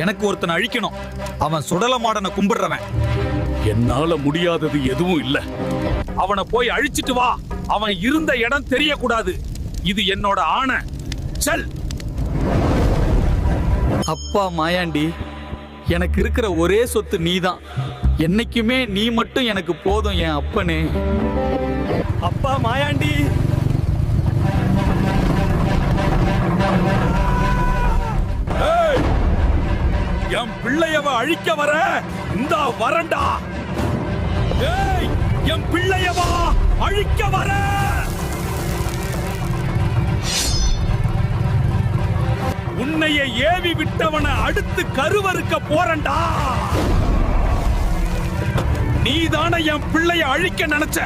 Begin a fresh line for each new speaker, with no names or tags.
எனக்கு ஒருத்தனை அழிக்கணும். அவன் சுடலமாடனை கும்பிடுறவன்.
என்னால முடியாதது எதுவும் இல்ல.
அவனை போய் அழிச்சிட்டு வா. அவன் இருந்த இடம் தெரியக்கூடாது. இது என்னோட ஆணை. செல். அப்பா மாயாண்டி, எனக்கு இருக்கிற ஒரே சொத்து நீதான். என்னைக்குமே நீ மட்டும் எனக்கு போதும் என் அப்பனே. அப்பா மாயாண்டி. ஏய், என் பிள்ளையவ அழிக்க வர இந்த வரண்டா. ஏய், என் பிள்ளையவா அழிக்க வர. உன்னைய ஏவி விட்டவனை அடுத்து கருவறுக்க போறண்டா. நீதான என் பிள்ளைய அழிக்க நினைச்ச.